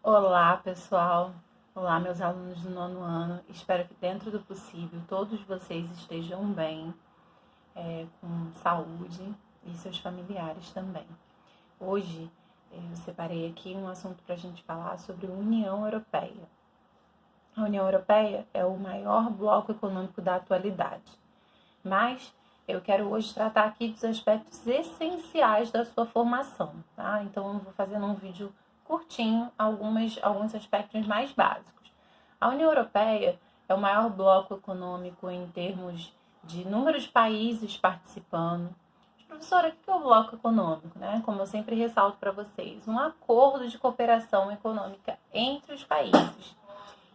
Olá, pessoal. Olá, meus alunos do nono ano. Espero que dentro do possível todos vocês estejam bem, com saúde e seus familiares também. Hoje eu separei aqui um assunto para a gente falar sobre a União Europeia. A União Europeia é o maior bloco econômico da atualidade, mas eu quero hoje tratar aqui dos aspectos essenciais da sua formação, tá? Então eu vou fazer um vídeo curtinho alguns aspectos mais básicos. A União Europeia é o maior bloco econômico em termos de número de países participando. Professora, o que é o bloco econômico, né? Como eu sempre ressalto para vocês, um acordo de cooperação econômica entre os países.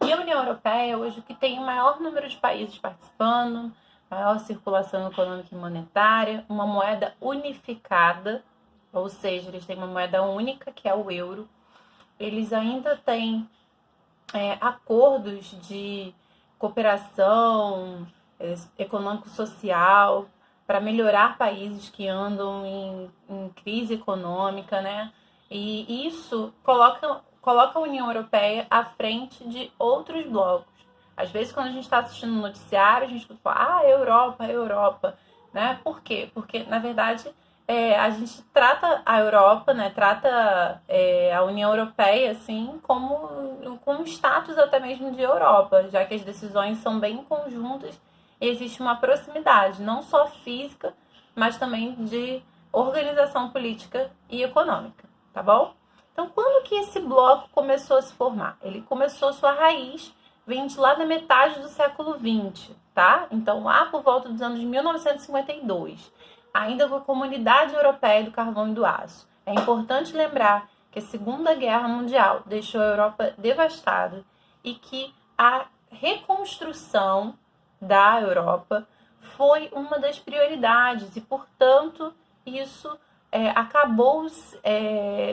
E a União Europeia hoje que tem o maior número de países participando, maior circulação econômica e monetária, uma moeda unificada, ou seja, eles têm uma moeda única, que é o euro. Eles ainda têm acordos de cooperação econômico-social para melhorar países que andam em crise econômica, né? E isso coloca a União Europeia à frente de outros blocos. Às vezes, quando a gente está assistindo um noticiário, a gente fala, Europa, né? Por quê? Porque, na verdade, a gente trata a Europa, né? Trata a União Europeia, assim, como um status até mesmo de Europa, já que as decisões são bem conjuntas e existe uma proximidade, não só física, mas também de organização política e econômica, tá bom? Então, quando que esse bloco começou a se formar? Ele começou sua raiz, vem de lá da metade do século XX, tá? Então, lá por volta dos anos 1952, ainda com a Comunidade Europeia do Carvão e do Aço. É importante lembrar que a Segunda Guerra Mundial deixou a Europa devastada e que a reconstrução da Europa foi uma das prioridades e, portanto, isso acabou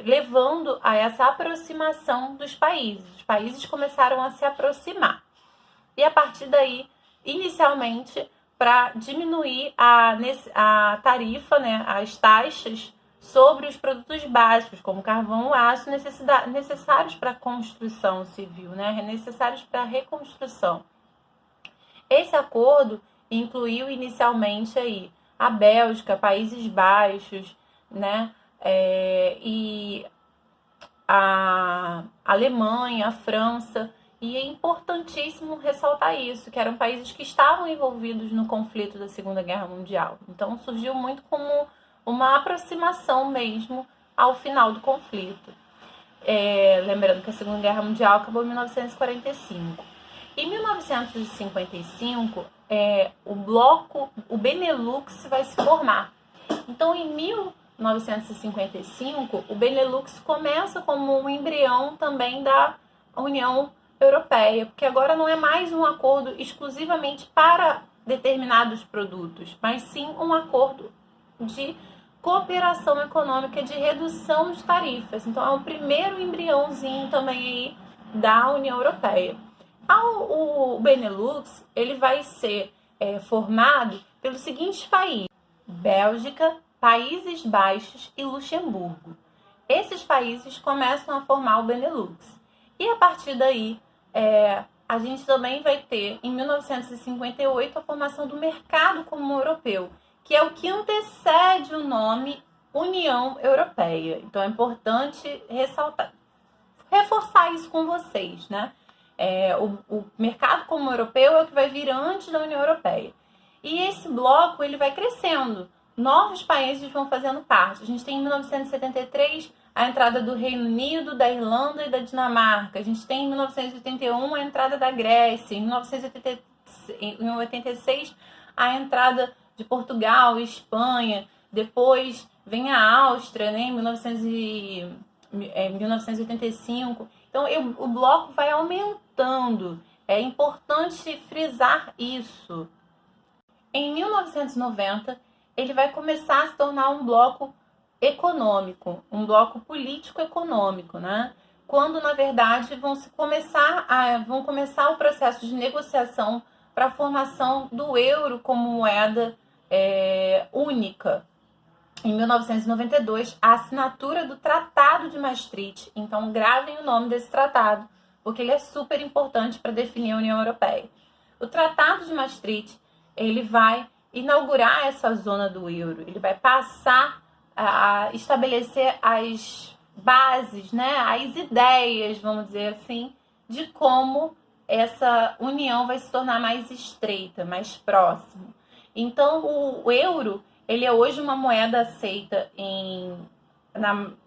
levando a essa aproximação dos países. Os países começaram a se aproximar. E a partir daí, inicialmente, para diminuir a tarifa, né, as taxas sobre os produtos básicos, como carvão e aço, necessários para a construção civil, né, necessários para a reconstrução. Esse acordo incluiu inicialmente aí a Bélgica, Países Baixos, né, e a Alemanha, a França, e é importantíssimo ressaltar isso, que eram países que estavam envolvidos no conflito da Segunda Guerra Mundial. Então surgiu muito como uma aproximação mesmo ao final do conflito. Lembrando que a Segunda Guerra Mundial acabou em 1945. Em 1955, o Benelux vai se formar. Então, em 1955, o Benelux começa como um embrião também da União Europeia, porque agora não é mais um acordo exclusivamente para determinados produtos, mas sim um acordo de cooperação econômica, de redução de tarifas. Então, é o primeiro embriãozinho também aí da União Europeia. O Benelux ele vai ser formado pelos seguintes países: Bélgica, Países Baixos e Luxemburgo. Esses países começam a formar o Benelux. E a partir daí, a gente também vai ter, em 1958, a formação do Mercado Comum Europeu, que é o que antecede o nome União Europeia. Então é importante reforçar isso com vocês, né? O Mercado Comum Europeu é o que vai vir antes da União Europeia. E esse bloco ele vai crescendo. Novos países vão fazendo parte. A gente tem em 1973 a entrada do Reino Unido, da Irlanda e da Dinamarca. A gente tem em 1981 a entrada da Grécia. Em 1986 a entrada de Portugal e Espanha. Depois vem a Áustria, né, em 1985. Então o bloco vai aumentando. É importante frisar isso. Em 1990, ele vai começar a se tornar um bloco econômico, um bloco político-econômico, né? Quando, na verdade, vão começar o processo de negociação para a formação do euro como moeda única. em 1992, a assinatura do Tratado de Maastricht. Então, gravem o nome desse tratado, porque ele é super importante para definir a União Europeia. O Tratado de Maastricht, ele vai inaugurar essa zona do euro, ele vai passar a estabelecer as bases, né, as ideias, vamos dizer assim, de como essa união vai se tornar mais estreita, mais próxima. Então, o euro, ele é hoje uma moeda aceita em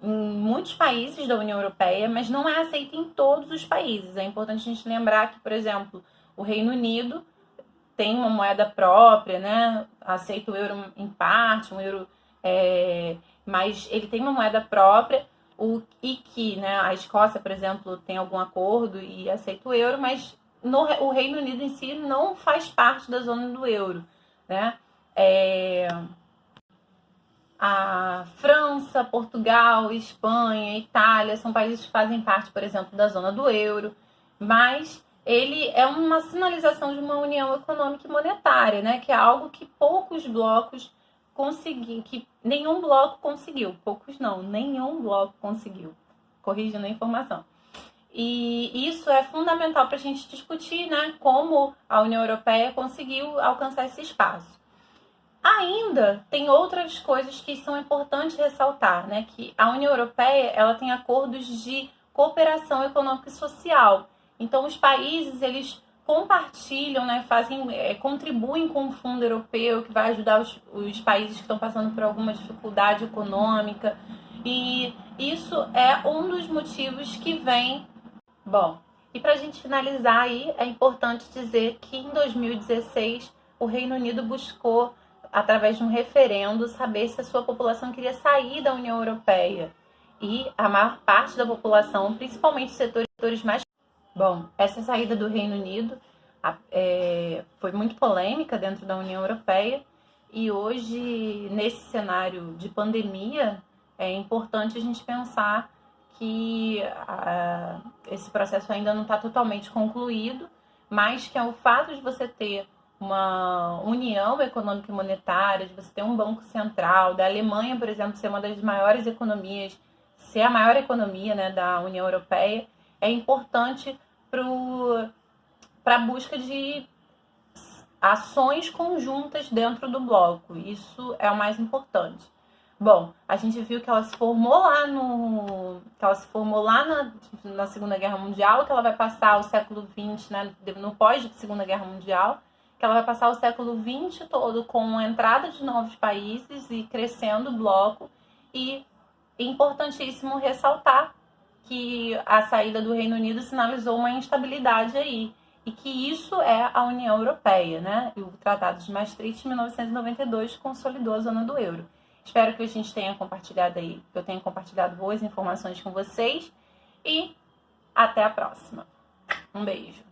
muitos países da União Europeia, mas não é aceita em todos os países. É importante a gente lembrar que, por exemplo, o Reino Unido tem uma moeda própria, né? Aceita o euro em parte, um euro, mas ele tem uma moeda própria, e que, né, a Escócia, por exemplo, tem algum acordo e aceita o euro, mas o Reino Unido em si não faz parte da zona do euro, né? A França, Portugal, Espanha, Itália são países que fazem parte, por exemplo, da zona do euro, mas ele é uma sinalização de uma união econômica e monetária, né? Que é algo que poucos blocos conseguiram, que nenhum bloco conseguiu. Poucos não, nenhum bloco conseguiu. Corrigindo a informação. E isso é fundamental para a gente discutir, né? Como a União Europeia conseguiu alcançar esse espaço. Ainda tem outras coisas que são importantes ressaltar, né? Que a União Europeia, ela tem acordos de cooperação econômica e social. Então, os países, eles compartilham, né? Contribuem com o Fundo Europeu, que vai ajudar os países que estão passando por alguma dificuldade econômica. E isso é um dos motivos que vem. Bom, e para a gente finalizar aí, é importante dizer que em 2016 o Reino Unido buscou, através de um referendo, saber se a sua população queria sair da União Europeia. E a maior parte da população, principalmente os setores mais... Bom, essa saída do Reino Unido foi muito polêmica dentro da União Europeia. E hoje, nesse cenário de pandemia, é importante a gente pensar que esse processo ainda não está totalmente concluído, mas que é o fato de você ter uma união econômica e monetária, de você ter um banco central, da Alemanha, por exemplo, ser uma das maiores economias, ser a maior economia, né, da União Europeia, é importante para a busca de ações conjuntas dentro do bloco. Isso é o mais importante. Bom, a gente viu que ela se formou lá na Segunda Guerra Mundial, que ela vai passar o século XX, né, no pós-Segunda Guerra Mundial, que ela vai passar o século XX todo com a entrada de novos países e crescendo o bloco. E é importantíssimo ressaltar que a saída do Reino Unido sinalizou uma instabilidade aí, e que isso é a União Europeia, né? E o Tratado de Maastricht, em 1992, consolidou a zona do euro. Espero que a gente tenha compartilhado aí, que eu tenha compartilhado boas informações com vocês, e até a próxima. Um beijo.